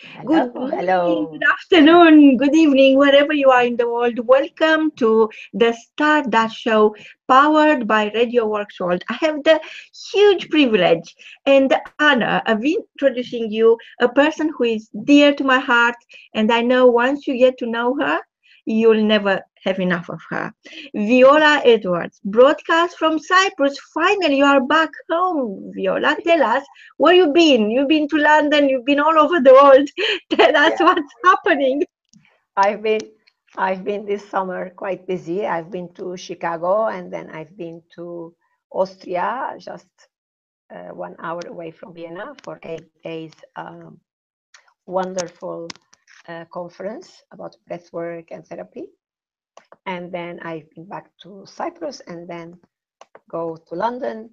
Good Hello, morning, hello. good afternoon, good evening, wherever you are in the world. Welcome to the Stardust Show, powered by Radio Works World. I have the huge privilege and the honor of introducing you a person who is dear to my heart, and I know once you get to know her, you'll never have enough of her. Viola Edwards, broadcast from Cyprus. Finally, you are back home. Viola, tell us where you've been. You've been to London, you've been all over the world. Tell us Yeah, what's happening. I've been I've been this summer quite busy. I've been to Chicago and then I've been to Austria, just 1 hour away from Vienna for 8 days. Wonderful conference about breathwork and therapy. And then I've been back to Cyprus and then go to London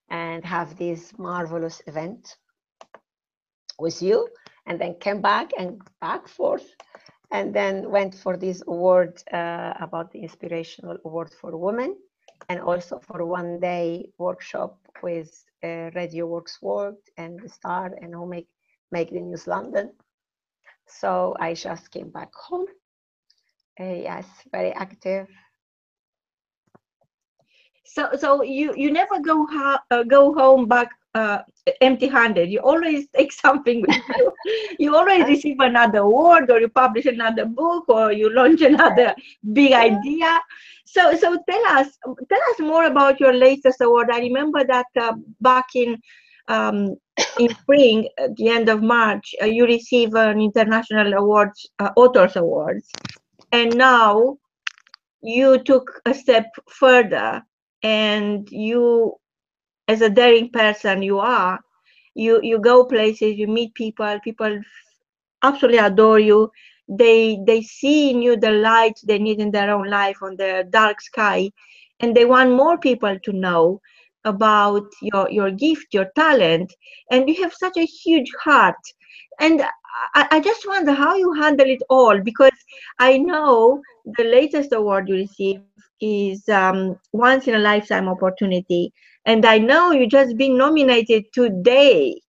and have this marvelous event with you, and then came back and back forth, and then went for this award about the Inspirational Award for Women, and also for 1 day workshop with Radio Works World and the Star and who make the News London. So I just came back home. Yes, very active. So you never go home back empty-handed. You always take something with you. You always receive another award, or you publish another book, or you launch another big idea. So tell us more about your latest award. I remember that back um, in spring, at the end of March, you received an international awards, authors awards, and now you took a step further, and you, as a daring person you are, you go places, you meet people absolutely adore you. They see in you the light they need in their own life on the dark sky, and they want more people to know about your gift, your talent, and you have such a huge heart. And I just wonder how you handle it all, because I know the latest award you receive is once in a lifetime opportunity, and I know you just been nominated today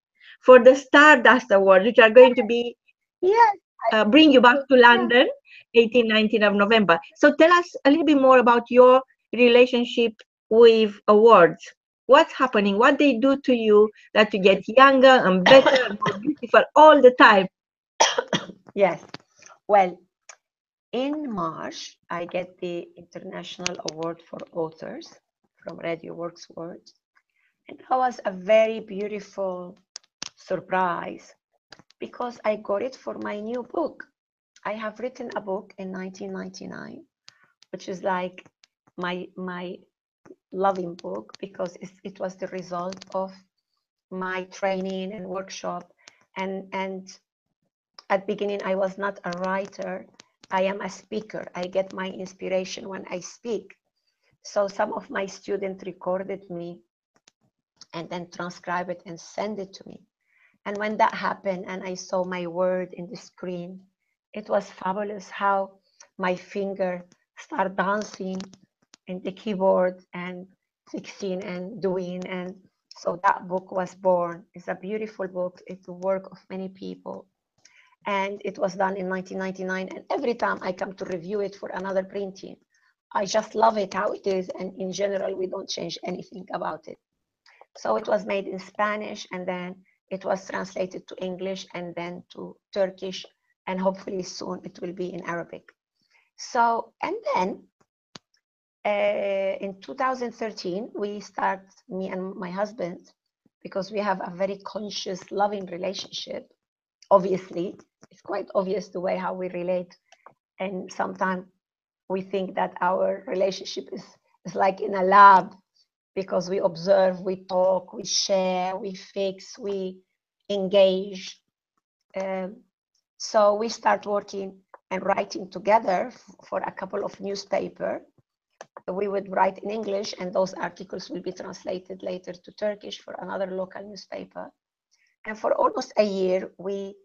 for the Stardust Awards, which are going to be Yes, bring you back to yeah. London, 18, 19 of November. So tell us a little bit more about your relationship with awards. What's happening? What they do to you that you get younger and better and more beautiful all the time? Yes. Well, in March, I get the International Award for Authors from Radio Works World. And that was a very beautiful surprise because I got it for my new book. I have written a book in 1999, which is like my loving book because it was the result of my training and workshop. And at beginning, I was not a writer. I am a speaker. I get my inspiration when I speak. So some of my students recorded me and then transcribe it and send it to me. And when that happened and I saw my word in the screen, it was fabulous how my finger started dancing in the keyboard and fixing and doing. And so that book was born. It's a beautiful book. It's the work of many people. And it was done in 1999. And every time I come to review it for another printing, I just love it how it is. And in general, we don't change anything about it. So it was made in Spanish, and then it was translated to English and then to Turkish, and hopefully soon it will be in Arabic. So, and then in 2013, we start, me and my husband, because we have a very conscious, loving relationship. Obviously, it's quite obvious the way how we relate. And sometimes we think that our relationship is like in a lab, because we observe, we talk, we share, we fix, we engage. So we start working and writing together for a couple of newspapers. We would write in English, and those articles will be translated later to Turkish for another local newspaper. And for almost a year, we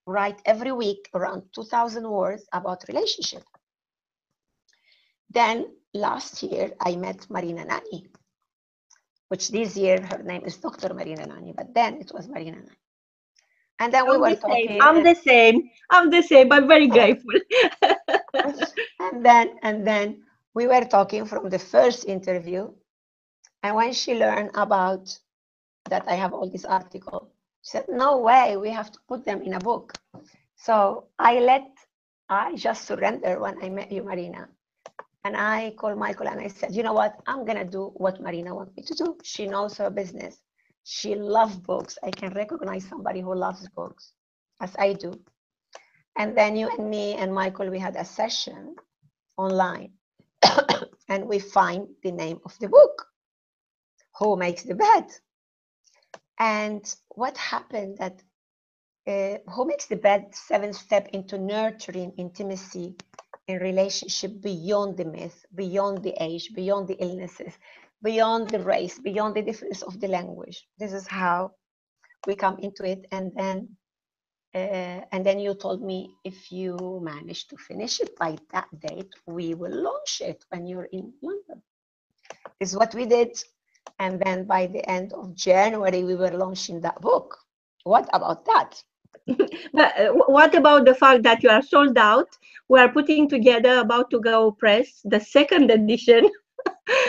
write every week around 2,000 words about relationship. Then last year, I met Marina Nani, which this year her name is Dr. Marina Nani, but then it was Marina Nani. And then we I'm were the same. talking. I'm the same. I'm the same. I'm very grateful. And then we were talking from the first interview. And when she learned about that I have all these articles, she said, no way, we have to put them in a book. So I just surrendered when I met you, Marina. And I called Michael and I said, you know what? I'm going to do what Marina wants me to do. She knows her business. She loves books. I can recognize somebody who loves books, as I do. And then you and me and Michael, we had a session online. And we find the name of the book, Who Makes the Bed? And what happened that Who Makes the Bed? 7 Steps into Nurturing Intimacy in Relationship Beyond the Myth, beyond the age, beyond the illnesses, beyond the race, beyond the difference of the language. This is how we come into it. And then you told me, if you manage to finish it by that date, we will launch it when you're in London. This is what we did. And then by the end of January, we were launching that book. What about that? But what about the fact that you are sold out? We are putting together, about to go press, the second edition,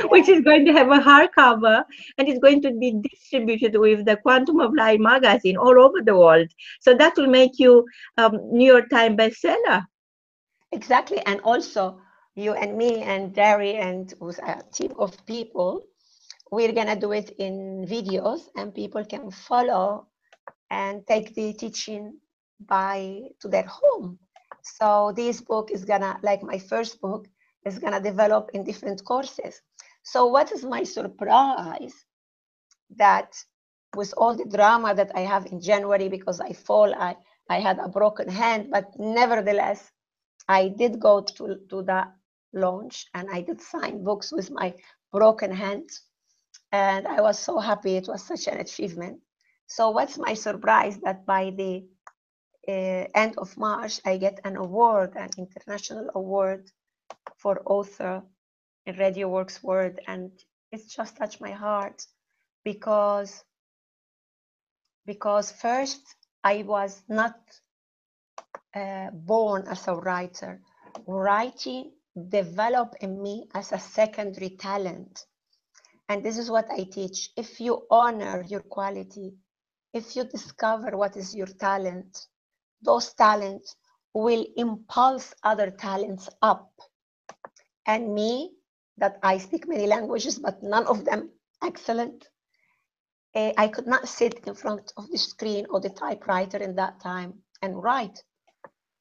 which is going to have a hardcover, and it's going to be distributed with the Quantum of Light magazine all over the world. So that will make you New York Times bestseller. Exactly. And also, you and me and Derry and with a team of people, we're going to do it in videos, and people can follow and take the teaching to their home. So this book is gonna, like my first book, is gonna develop in different courses. So what is my surprise, that with all the drama that I have in January, because I had a broken hand, but nevertheless, I did go to the launch and I did sign books with my broken hand. And I was so happy. It was such an achievement. So what's my surprise, that by the end of March, I get an award, an international award for author in Radio Works World. And it's just touched my heart because first, I was not born as a writer. Writing developed in me as a secondary talent. And this is what I teach. If you honor your quality, if you discover what is your talent, those talents will impulse other talents up. And me, that I speak many languages, but none of them excellent, I could not sit in front of the screen or the typewriter in that time and write.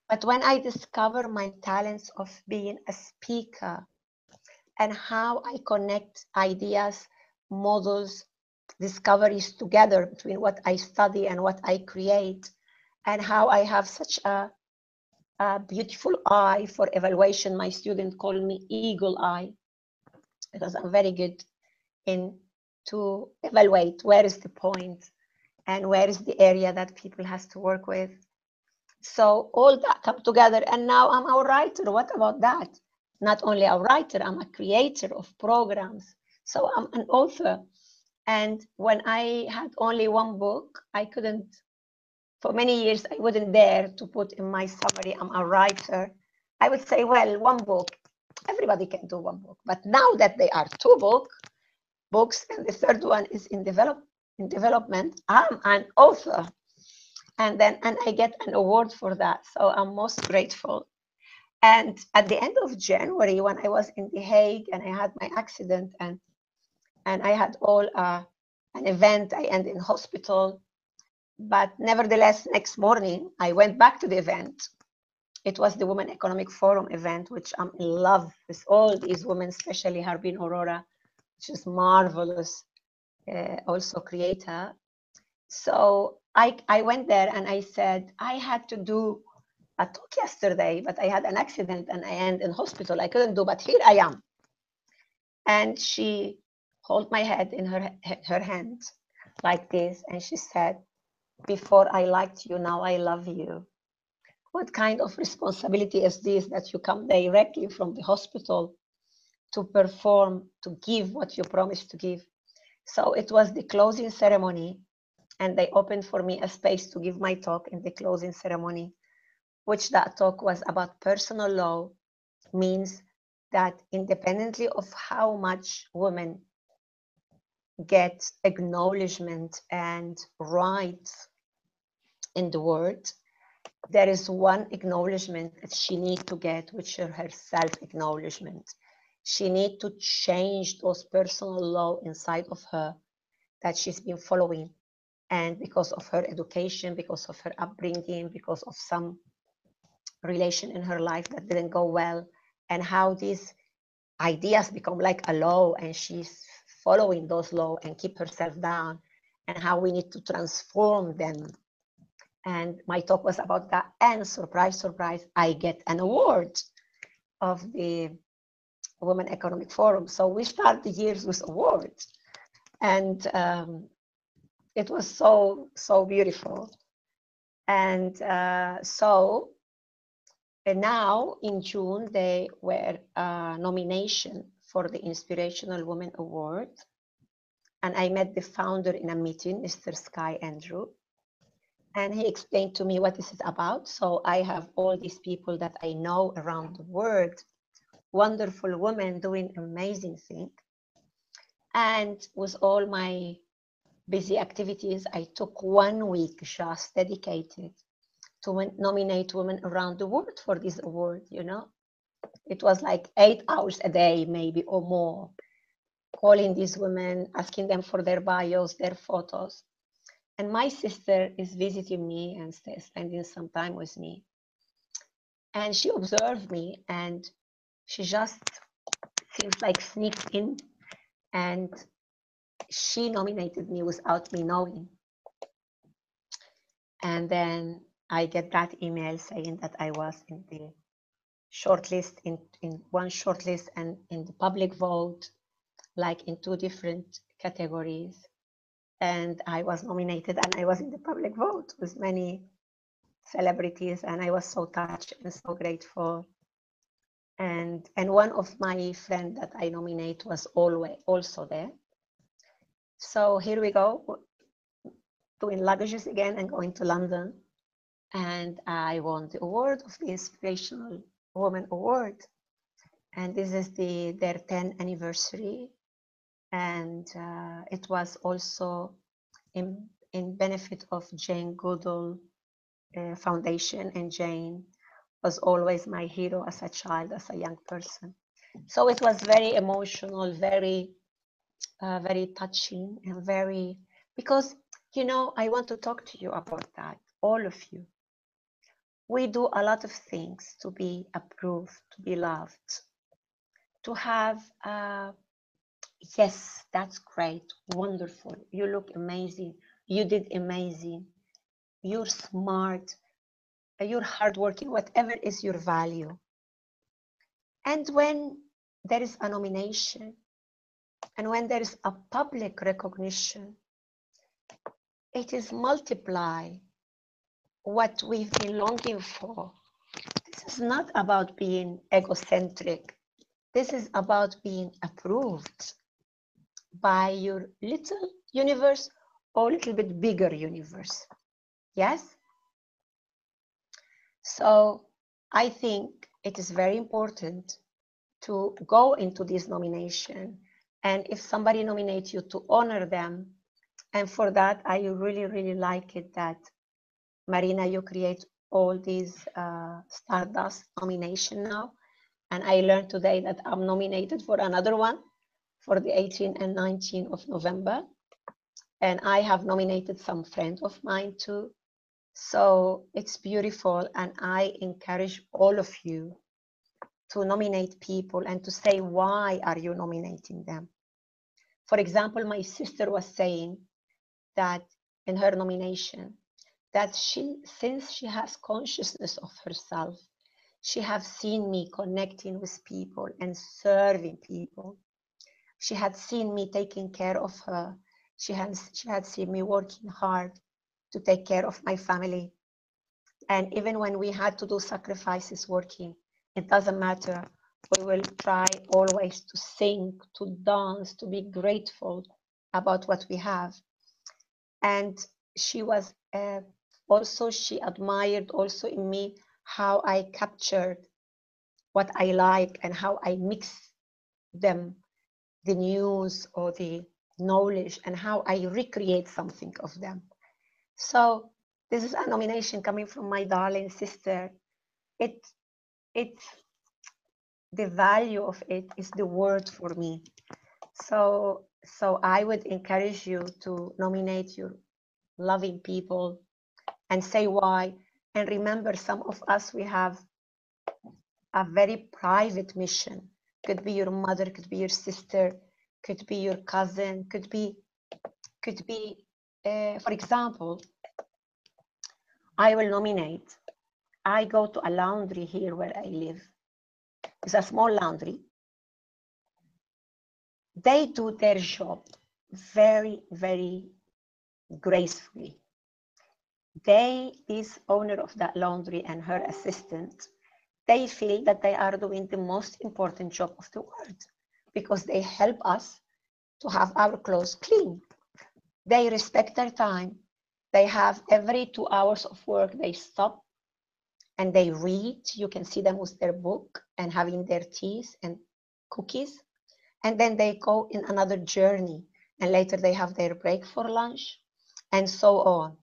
But when I discover my talents of being a speaker and how I connect ideas, models, discoveries together between what I study and what I create, and how I have such a beautiful eye for evaluation. My students call me eagle eye because I'm very good to evaluate where is the point and where is the area that people has to work with. So all that come together, and now I'm a writer. What about that? Not only a writer, I'm a creator of programs. So I'm an author. And when I had only one book, I couldn't, for many years, I wouldn't dare to put in my summary, I'm a writer. I would say, well, one book, everybody can do one book. But now that they are two books, and the third one is in development, I'm an author. And I get an award for that. So I'm most grateful. And at the end of January, when I was in The Hague and I had my accident and I had an event, I ended in hospital. But nevertheless, next morning, I went back to the event. It was the Women Economic Forum event, which I'm in love with all these women, especially Harbin Aurora, which is marvelous, also creator. So I went there and I said, I had to do a talk yesterday, but I had an accident and I ended in hospital. I couldn't do, but here I am. And she held my head in her hand like this. And she said, before I liked you, now I love you. What kind of responsibility is this, that you come directly from the hospital to perform, to give what you promised to give? So it was the closing ceremony. And they opened for me a space to give my talk in the closing ceremony, which that talk was about personal law. Means that independently of how much women get acknowledgement and rights in the world, there is one acknowledgement that she needs to get, which is her self-acknowledgement. She needs to change those personal law inside of her that she's been following. And because of her education, because of her upbringing, because of some relation in her life that didn't go well, and how these ideas become like a law, and she's following those laws and keep herself down, and how we need to transform them. And my talk was about that. And surprise, surprise, I get an award of the Women Economic Forum. So we start the years with awards. And it was so, so beautiful. And so now in June, they were nomination for the Inspirational Women Award. And I met the founder in a meeting, Mr. Sky Andrew. And he explained to me what this is about. So I have all these people that I know around the world, wonderful women doing amazing things. And with all my busy activities, I took 1 week just dedicated to nominate women around the world for this award, you know. It was like 8 hours a day, maybe, or more, calling these women, asking them for their bios, their photos. And my sister is visiting me and spending some time with me. And she observed me, and she just seems like sneaked in, and she nominated me without me knowing. And then I get that email saying that I was in the shortlist, in one shortlist, and in the public vote, like in 2 different categories. And I was nominated, and I was in the public vote with many celebrities, and I was so touched and so grateful. And one of my friends that I nominate was always also there. So here we go, doing luggages again and going to London. And I won the award of the Inspirational Woman Award. And this is their 10th anniversary. And it was also in benefit of Jane Goodall Foundation. And Jane was always my hero as a child, as a young person. So it was very emotional, very, very touching, and very, because, you know, I want to talk to you about that, all of you. We do a lot of things to be approved, to be loved, to have, yes, that's great, wonderful, you look amazing, you did amazing, you're smart, you're hardworking, whatever is your value. And when there is a nomination, and when there is a public recognition, it is multiply what we've been longing for. This is not about being egocentric. This is about being approved by your little universe or a little bit bigger universe. Yes? So I think it is very important to go into this nomination. And if somebody nominates you, to honor them. And for that, I really, really like it that, Marina, you create all these Stardust nomination now. And I learned today that I'm nominated for another one for the 18th and 19th of November. And I have nominated some friends of mine too. So it's beautiful. And I encourage all of you to nominate people and to say, why are you nominating them? For example, my sister was saying that in her nomination, that since she has consciousness of herself, she has seen me connecting with people and serving people. She had seen me taking care of her. She had seen me working hard to take care of my family. And even when we had to do sacrifices working, it doesn't matter. We will try always to sing, to dance, to be grateful about what we have. And she was also, she admired also in me how I captured what I like and how I mix them, the news or the knowledge, and how I recreate something of them. So this is a nomination coming from my darling sister. It's the value of it is the word for me. So I would encourage you to nominate your loving people and say why. And remember, some of us, we have a very private mission. Could be your mother, could be your sister, could be your cousin, could be, for example, I will nominate. I go to a laundry here where I live. It's a small laundry. They do their job very, very gracefully. This owner of that laundry and her assistant, they feel that they are doing the most important job of the world because they help us to have our clothes clean. They respect their time. They have every 2 hours of work, they stop and they read. You can see them with their book and having their teas and cookies. And then they go in another journey. And later they have their break for lunch and so on.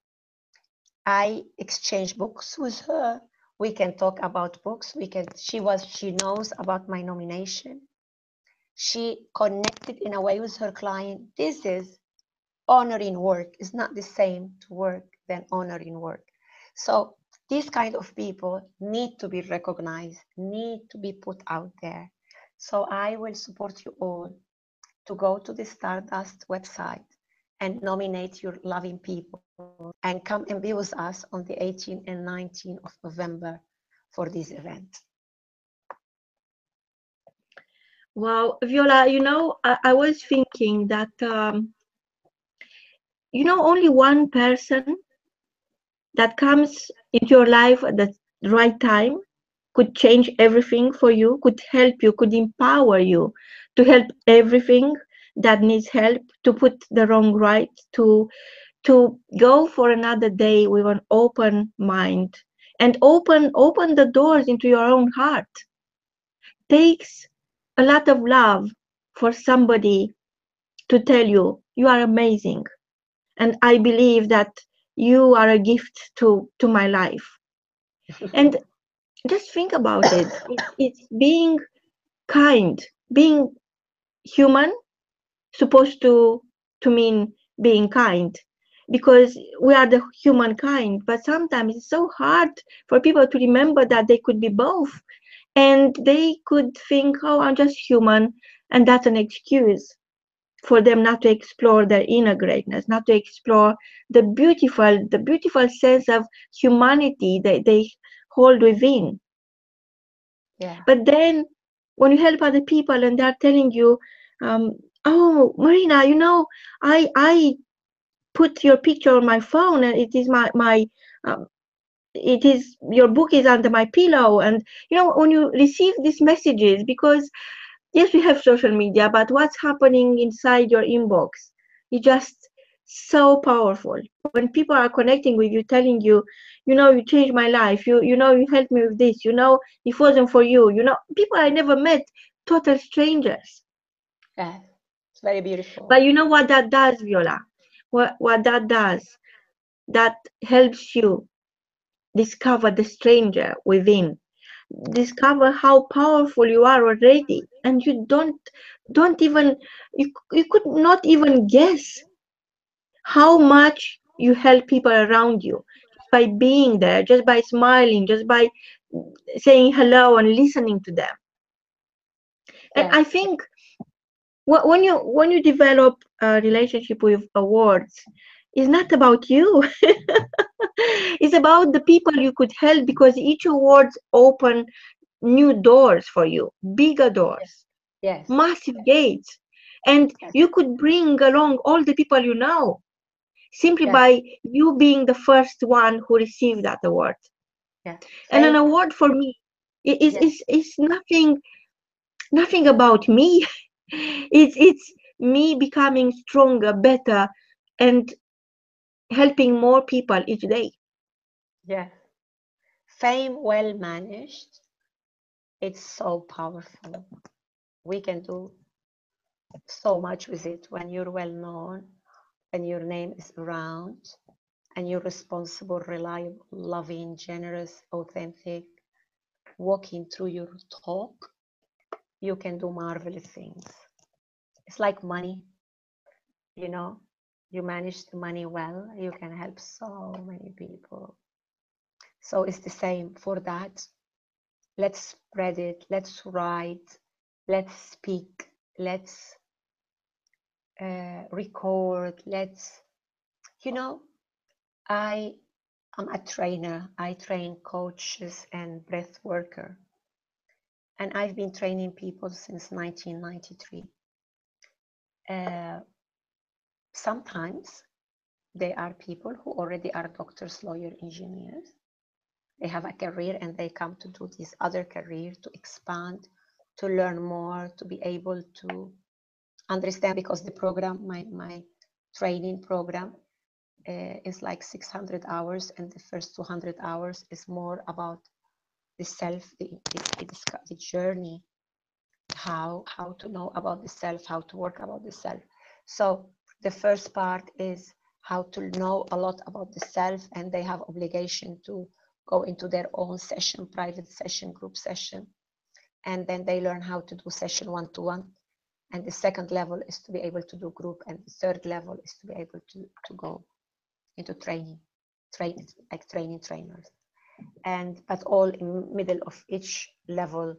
I exchange books with her. We can talk about books. She knows about my nomination. She connected in a way with her client. This is honoring work. It's not the same to work than honoring work. So these kind of people need to be recognized, need to be put out there. So I will support you all to go to the Stardust website and nominate your loving people and come and be with us on the 18th and 19th of November for this event. Wow, Viola, I was thinking that, only one person that comes into your life at the right time could change everything for you, could help you, could empower you to help everything that needs help, to put the wrong right, to go for another day with an open mind and open the doors into your own heart. Takes a lot of love for somebody to tell you you are amazing, and I believe that you are a gift to my life. And just think about it. It's being kind, being human, supposed to mean being kind, because we are the humankind. But sometimes it's so hard for people to remember that they could be both, and they could think, oh, I'm just human, and that's an excuse for them not to explore their inner greatness, not to explore the beautiful sense of humanity that they hold within. Yeah. But then when you help other people and they're telling you, oh, Marina, I put your picture on my phone and it is it is, your book is under my pillow. And when you receive these messages, because yes, we have social media, but what's happening inside your inbox is just so powerful. When people are connecting with you, telling you, you changed my life, you helped me with this, if it wasn't for you, people I never met, total strangers. Yeah, it's very beautiful. But you know what that does, Viola? What that does, that helps you discover the stranger within, discover how powerful you are already, and you don't even, you could not even guess how much you help people around you by being there, just by smiling, just by saying hello and listening to them. And Yes. I think when you develop a relationship with awards, it's not about you. It's about the people you could help, because each awards open new doors for you, bigger doors, Yes. massive gates, and Yes. you could bring along all the people you know simply Yes. by you being the first one who received that award. Yes. And an award for me is nothing about me. It's me becoming stronger, better, and helping more people each day. Yes. Fame well managed, it's so powerful. We can do so much with it when you're well known, when your name is around, and you're responsible, reliable, loving, generous, authentic, walking through your talk, you can do marvelous things. It's like money, you know, you manage the money well, you can help so many people. So it's the same for that. Let's spread it, let's write, let's speak, let's record, let's, you know, I am a trainer. I train coaches and breath worker. And I've been training people since 1993. Sometimes they are people who already are doctors, lawyers, engineers. They have a career and they come to do this other career to expand, to learn more, to be able to understand, because the program, my training program is like 600 hours, and the first 200 hours is more about the self, the journey, how to know about the self, how to work about the self. So the first part is how to know a lot about the self, and they have obligation to go into their own session, private session, group session, and then they learn how to do session one-to-one. And the second level is to be able to do group, and the third level is to be able to go into training trainers. And but all in middle of each level,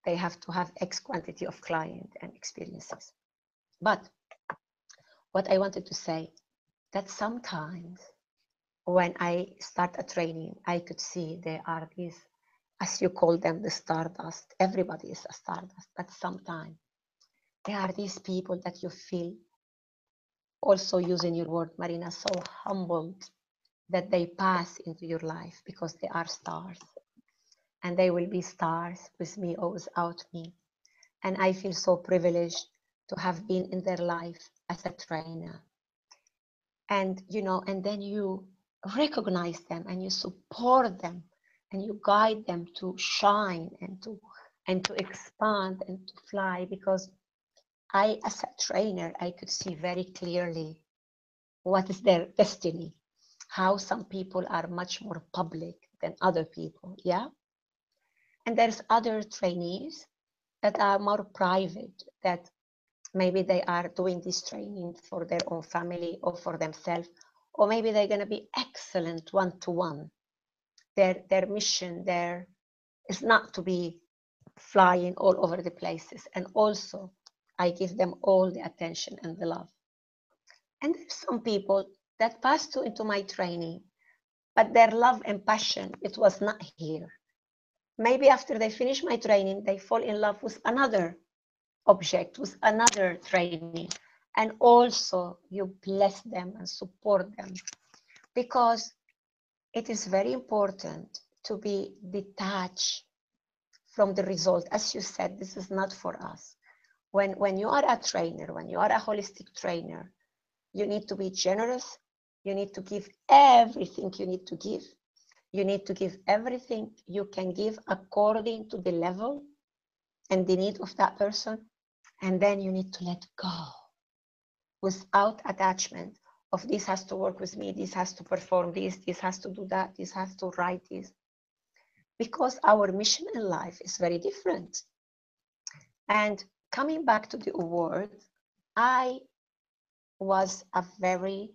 they have to have X quantity of client and experiences. But what I wanted to say, that sometimes when I start a training, I could see there are these, as you call them, the stardust. Everybody is a stardust, but sometimes there are these people that you feel, also using your word, Marina, so humbled that they pass into your life because they are stars. And they will be stars with me or without me. And I feel so privileged to have been in their life as a trainer. And, you know, and then you recognize them and you support them and you guide them to shine and to expand and to fly, because I, as a trainer, I could see very clearly what is their destiny, how some people are much more public than other people, yeah? And there's other trainees that are more private, that maybe they are doing this training for their own family or for themselves, or maybe they're going to be excellent one-to-one. Their mission there is not to be flying all over the places. And also, I give them all the attention and the love. And there's some people that passed into my training, but their love and passion, it was not here. Maybe after they finish my training, they fall in love with another object, with another training. And also you bless them and support them, because it is very important to be detached from the result. As you said, this is not for us. When you are a trainer, when you are a holistic trainer, you need to be generous. You need to give everything you need to give. You need to give everything you can give according to the level and the need of that person. And then you need to let go without attachment of this has to work with me, this has to perform this has to do that, this has to write this. Because our mission in life is very different. And coming back to the award, I was a very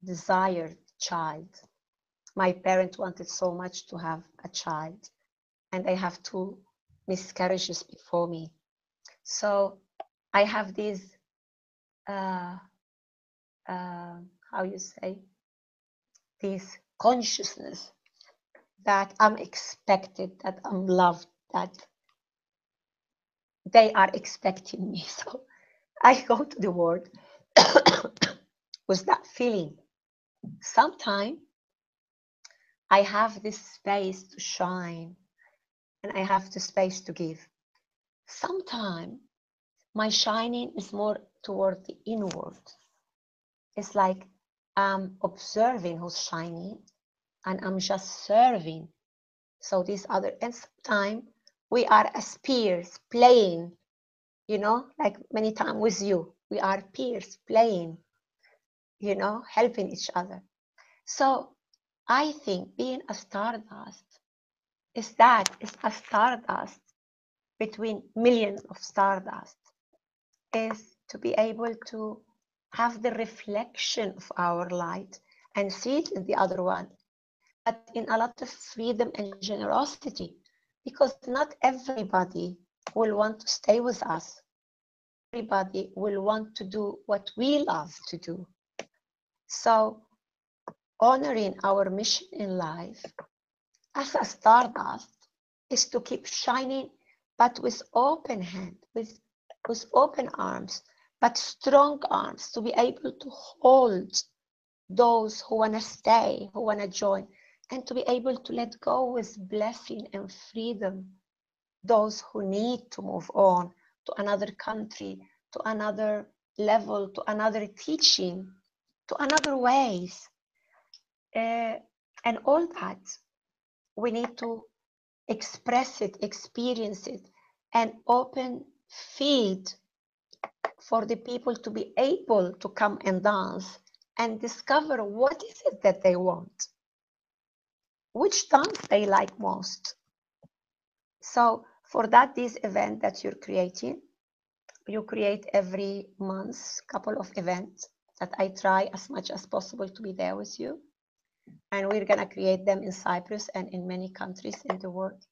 desired child. My parents wanted so much to have a child, and I have 2 miscarriages before me. So I have this, how you say, this consciousness that I'm expected, that I'm loved, that they are expecting me. So I go to the world with that feeling. Sometimes I have this space to shine, and I have the space to give. Sometimes my shining is more toward the inward. It's like I'm observing who's shining, and I'm just serving. So these other, and sometimes we are as peers playing, you know, like many times with you, we are peers playing, you know, helping each other. So I think being a stardust is that, is a stardust between millions of stardust, is to be able to have the reflection of our light and see it in the other one, but in a lot of freedom and generosity, because not everybody will want to stay with us. Everybody will want to do what we love to do. So honoring our mission in life as a stardust is to keep shining, but with open hand, with open arms, but strong arms, to be able to hold those who want to stay, who want to join, and to be able to let go with blessing and freedom those who need to move on to another country, to another level, to another teaching, to another ways. And all that, we need to express it, experience it, and open field for the people to be able to come and dance and discover what is it that they want, which dance they like most. So for that, this event that you're creating, you create every month couple of events that I try as much as possible to be there with you. And we're gonna create them in Cyprus and in many countries in the world.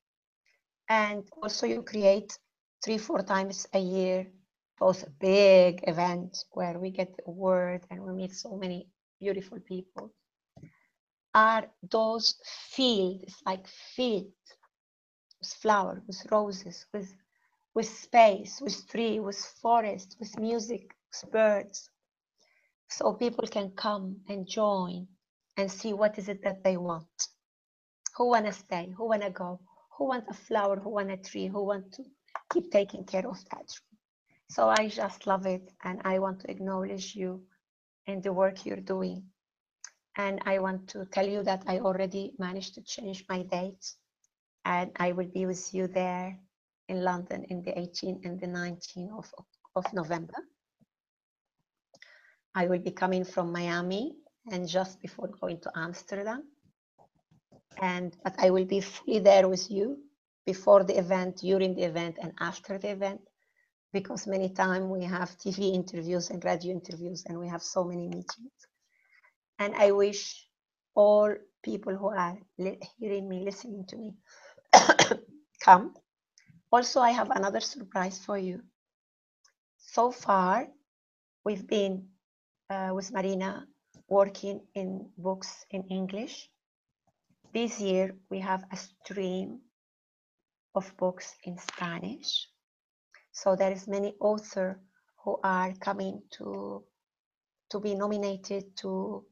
And also you create 3-4 times a year, both a big event where we get the award and we meet so many beautiful people. Are those fields, like fields with flowers, with roses, with space, with tree, with forest, with music, with birds. So people can come and join and see what is it that they want. Who want to stay, who want to go, who want a flower, who want a tree, who want to keep taking care of that tree. So I just love it, and I want to acknowledge you and the work you're doing. And I want to tell you that I already managed to change my dates, and I will be with you there in London in the 18th and the 19th of November. I will be coming from Miami and just before going to Amsterdam. But I will be fully there with you before the event, during the event, and after the event, because many times we have TV interviews and radio interviews, and we have so many meetings. And I wish all people who are hearing me, listening to me, come. Also, I have another surprise for you. So far, we've been with Marina working in books in English. This year, we have a stream of books in Spanish. So there is many authors who are coming to be nominated to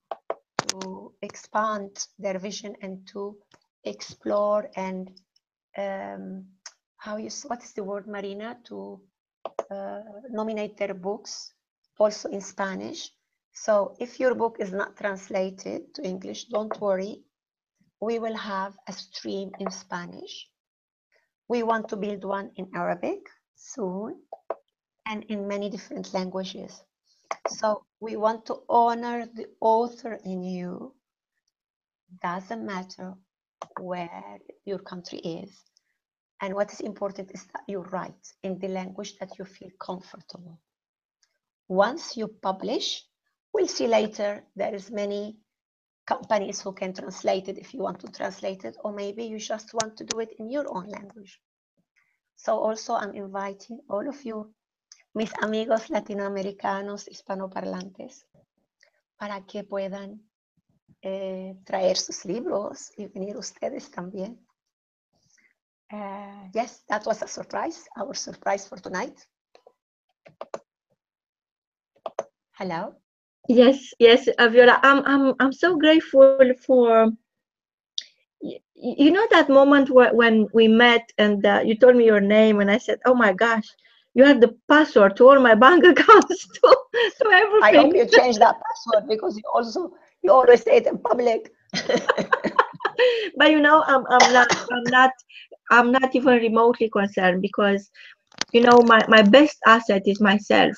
expand their vision and to explore and what is the word, Marina, to nominate their books also in Spanish. So if your book is not translated to English, don't worry. We will have a stream in Spanish. We want to build one in Arabic soon and in many different languages. So we want to honor the author in you. Doesn't matter where your country is. And what is important is that you write in the language that you feel comfortable. Once you publish, we'll see later, there is many companies who can translate it if you want to translate it, or maybe you just want to do it in your own language. So also I'm inviting all of you, mis amigos latinoamericanos hispanoparlantes, para que puedan traer sus libros y venir ustedes también. Yes, that was a surprise, our surprise for tonight. Hello. Yes, Viola. I'm so grateful for you know that moment when we met and you told me your name and I said, oh my gosh, You are the password to all my bank accounts, to I hope everything. you change that password because you always say it in public. But I'm not even remotely concerned, because my best asset is myself.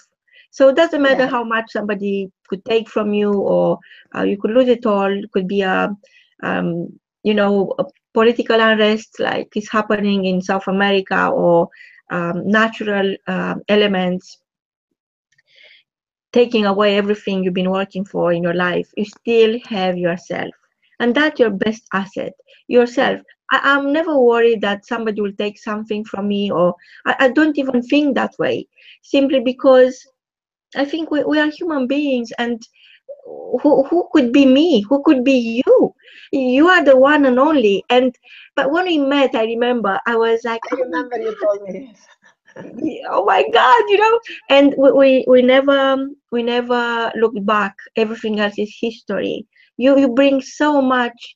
So it doesn't matter Yeah, how much somebody could take from you, or you could lose it all. It could be um, a political unrest like is happening in South America, or natural elements taking away everything you've been working for in your life. You still have yourself, and that's your best asset, yeah, yourself. I'm never worried that somebody will take something from me, or I don't even think that way, simply because I think we are human beings, and who could be me? Who could be you? You are the one and only. But when we met, I remember I was like, I remember you told me this. oh my God, and we never looked back. Everything else is history. You bring so much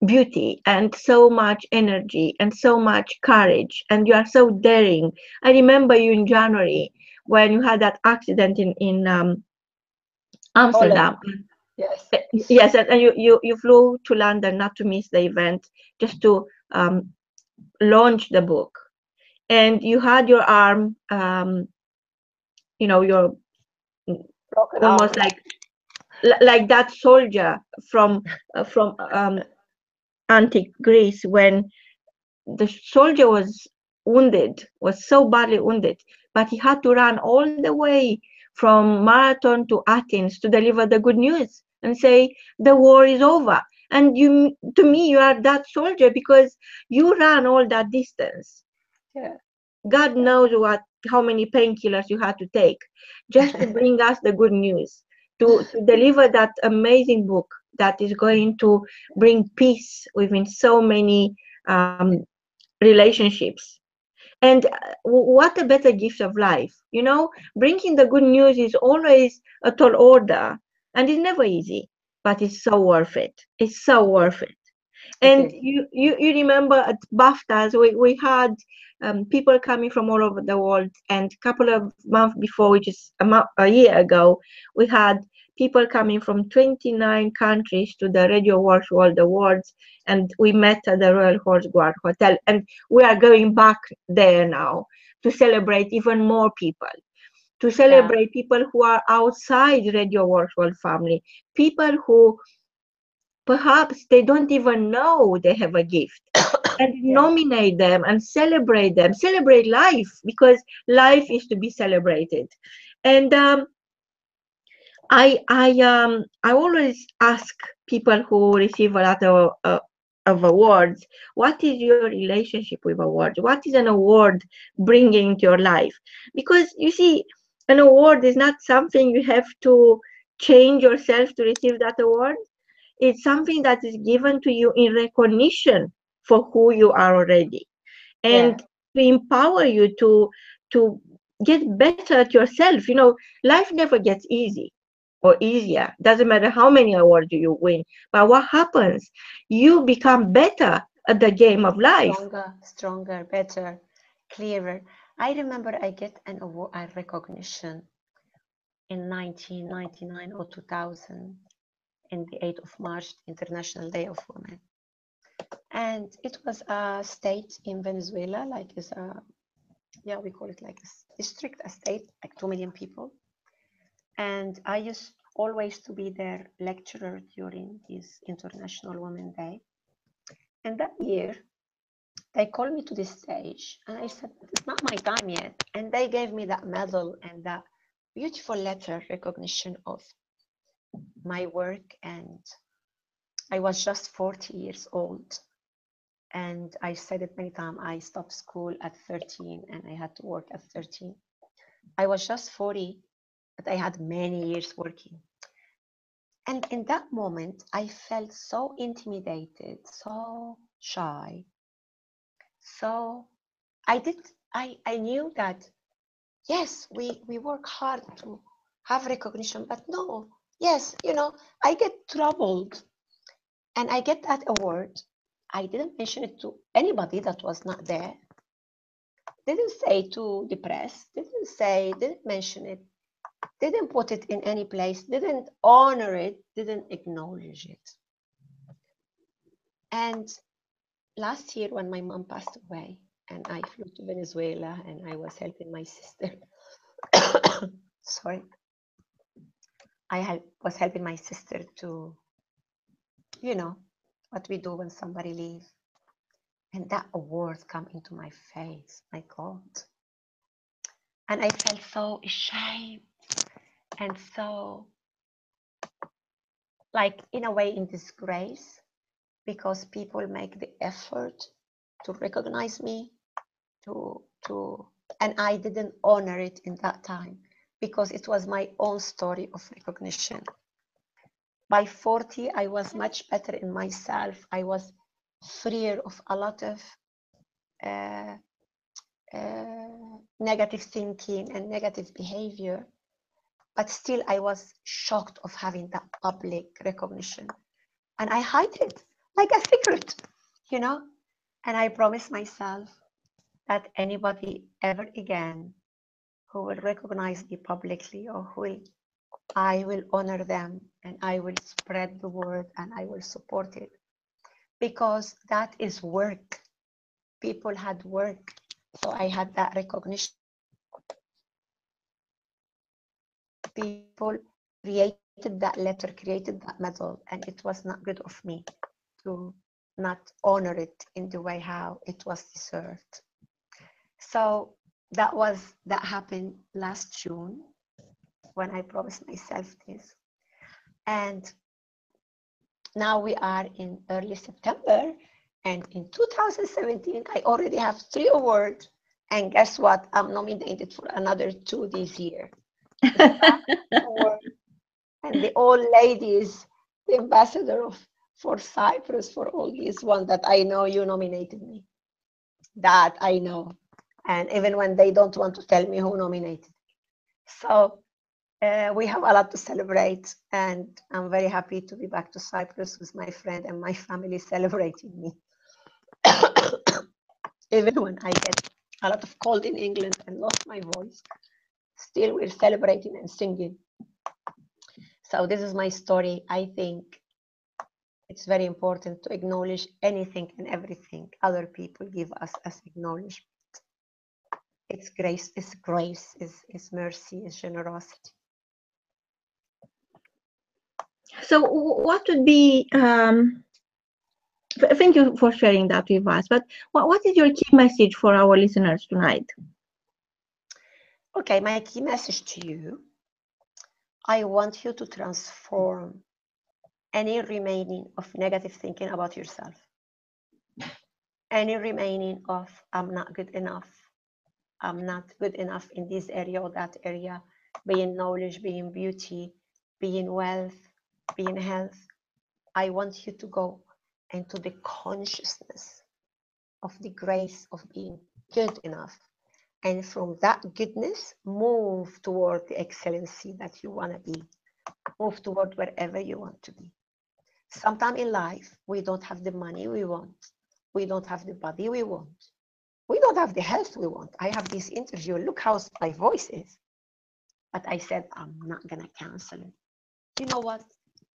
beauty and so much energy and so much courage, and you are so daring. I remember you in January when you had that accident in Holland, Amsterdam. yes. Yes, and you flew to London not to miss the event, just to launch the book. And you had your arm, your Broken almost arm. like that soldier from antique Greece, when the soldier was so badly wounded, but he had to run all the way from Marathon to Athens to deliver the good news and say the war is over. And to me, you are that soldier, because you ran all that distance. Yeah. God knows how many painkillers you had to take just to bring us the good news, to deliver that amazing book that is going to bring peace within so many relationships. And what a better gift of life. Bringing the good news is always a tall order, and it's never easy, but it's so worth it. It's so worth it. It And is. you remember at BAFTAs, we had people coming from all over the world. And a couple of months before, which is a year ago, we had people coming from 29 countries to the Radio Works World Awards. And we met at the Royal Horse Guard Hotel. And we are going back there now to celebrate even more people. To Yeah. celebrate people who are outside Radio Works World family, people who perhaps they don't even know they have a gift, and Yeah. nominate them and celebrate them, celebrate life, because life is to be celebrated. And I always ask people who receive a lot of awards, what is your relationship with awards? What is an award bringing to your life? Because you see, an award is not something you have to change yourself to receive that award. It's something that is given to you in recognition for who you are already, Yeah. and to empower you to get better at yourself. Life never gets easy or easier. Doesn't matter how many awards you win, but what happens? You become better at the game of life. Stronger, stronger, better, clearer. I remember I get an award, a recognition in 1999 or 2000, in the 8th of March, International Day of Women. And it was a state in Venezuela, like is a, yeah, we call it like a district, a state, like 2 million people. And I used always to be their lecturer during this International Women's Day. And that year, they called me to the stage and I said, it's not my time yet. And they gave me that medal and that beautiful letter recognition of my work. And I was just 40 years old. And I said it many times, I stopped school at 13 and I had to work at 13. I was just 40, but I had many years working. And in that moment, I felt so intimidated, so shy. So I knew that, yes, we work hard to have recognition, but no, yes, I get troubled and I get that award. I didn't mention it to anybody that was not there. didn't say too depressed, didn't mention it, didn't put it in any place, didn't honor it, didn't acknowledge it. And last year when my mom passed away and I flew to Venezuela and I was helping my sister, sorry, was helping my sister to, you know, what we do when somebody leaves. And that award come into my face, my God. And I felt so ashamed and so, like, in a way, in disgrace, because people make the effort to recognize me, and I didn't honor it in that time because it was my own story of recognition. By 40, I was much better in myself. I was freer of a lot of negative thinking and negative behavior, but still I was shocked of having that public recognition, and I hide it like a secret, you know. And I promised myself that anybody ever again who will recognize me publicly or I will honor them and I will spread the word and I will support it, because that is work. People had work. So I had that recognition. People created that letter, created that medal, and it was not good of me to not honor it in the way how it was deserved. So that happened last June when I promised myself this. And now we are in early September, and in 2017, I already have 3 awards. And guess what? I'm nominated for another 2 this year. And the old ladies, the ambassador for Cyprus, for all these ones that I know you nominated me. That I know. And even when they don't want to tell me who nominated me. So we have a lot to celebrate, and I'm very happy to be back to Cyprus with my friend and my family celebrating me. Even when I get a lot of cold in England and lost my voice, still we're celebrating and singing. So this is my story. I think it's very important to acknowledge anything and everything other people give us as acknowledgement. It's grace, it's mercy, it's generosity. So what would be, thank you for sharing that with us, but what is your key message for our listeners tonight? Okay, my key message to you, I want you to transform any remaining of negative thinking about yourself. Any remaining of I'm not good enough. I'm not good enough in this area or that area, being knowledge, being beauty, being wealth, being health. I want you to go into the consciousness of the grace of being good enough. And from that goodness, move toward the excellency that you want to be. Move toward wherever you want to be. Sometime in life, we don't have the money we want. We don't have the body we want. We don't have the health we want. I have this interview. Look how my voice is. But I said, I'm not going to cancel it. You know what?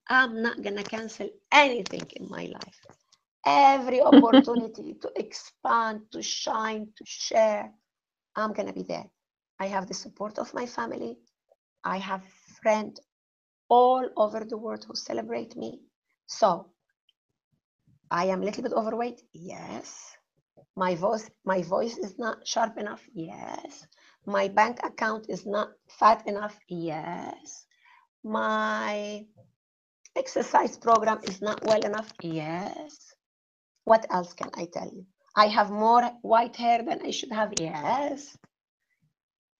I'm not going to cancel anything in my life. Every opportunity to expand, to shine, to share, I'm going to be there. I have the support of my family. I have friends all over the world who celebrate me. So I am a little bit overweight. Yes. My voice is not sharp enough. Yes. My bank account is not fat enough. Yes. My exercise program is not well enough. Yes. What else can I tell you? I have more white hair than I should have. Yes.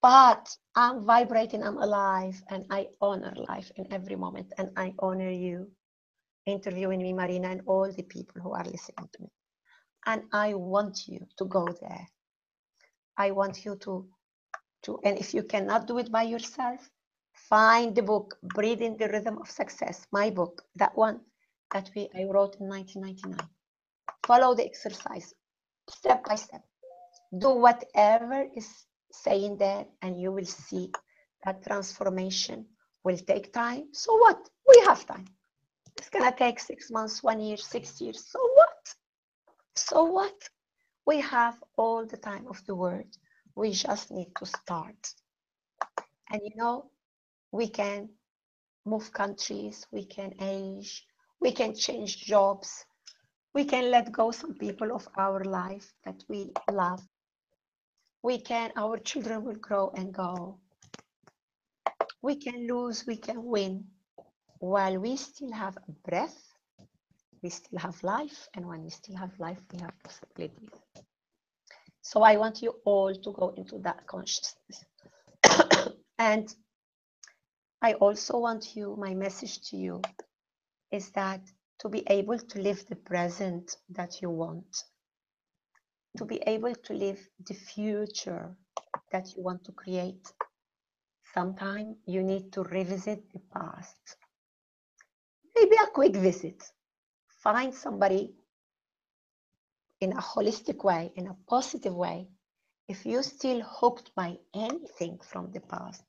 But I'm vibrating, I'm alive, and I honor life in every moment. And I honor you interviewing me, Marina, and all the people who are listening to me. And I want you to go there. I want you to, and if you cannot do it by yourself, find the book, Breathing the Rhythm of Success, my book, that one that I wrote in 1999. Follow the exercise step by step. Do whatever is saying there, and you will see that transformation will take time. So what? We have time. It's gonna take 6 months, 1 year, 6 years. So what? So what? We have all the time of the world. We just need to start. And you know, we can move countries, we can age, we can change jobs, we can let go some people of our life that we love. Our children will grow and go. We can lose, we can win. While we still have breath, we still have life. And when we still have life, we have possibilities. So I want you all to go into that consciousness. And I also want you, my message to you is that to be able to live the present that you want, to be able to live the future that you want to create, sometimes you need to revisit the past. Maybe a quick visit. Find somebody in a holistic way, in a positive way. If you're still hooked by anything from the past,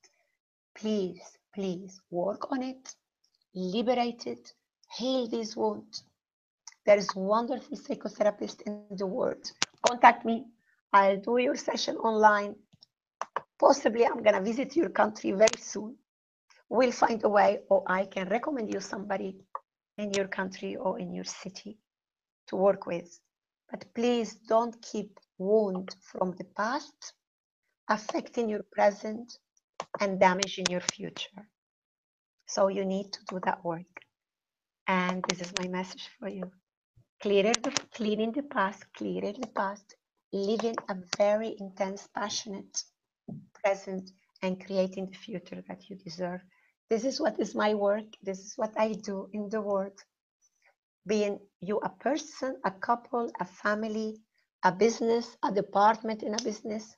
please, please work on it, liberate it, heal this wound. There is wonderful psychotherapists in the world. Contact me. I'll do your session online. Possibly I'm gonna visit your country very soon. We'll find a way, or I can recommend you somebody in your country or in your city to work with. But please don't keep wound from the past affecting your present and damaging your future. So you need to do that work. And this is my message for you. Cleaning the past, living a very intense, passionate present, and creating the future that you deserve. This is what is my work. This is what I do in the world. Being you a person, a couple, a family, a business, a department in a business,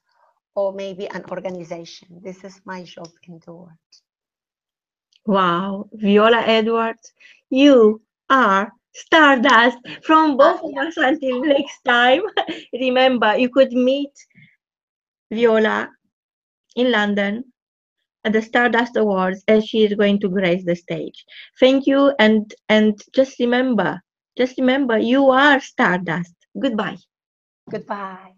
or maybe an organization. This is my job in the world. Wow, Viola Edward, you are Stardust from both of us until next time. Remember, you could meet Viola in London at the Stardust Awards as she is going to grace the stage. Thank you, and just remember, you are Stardust. Goodbye. Goodbye.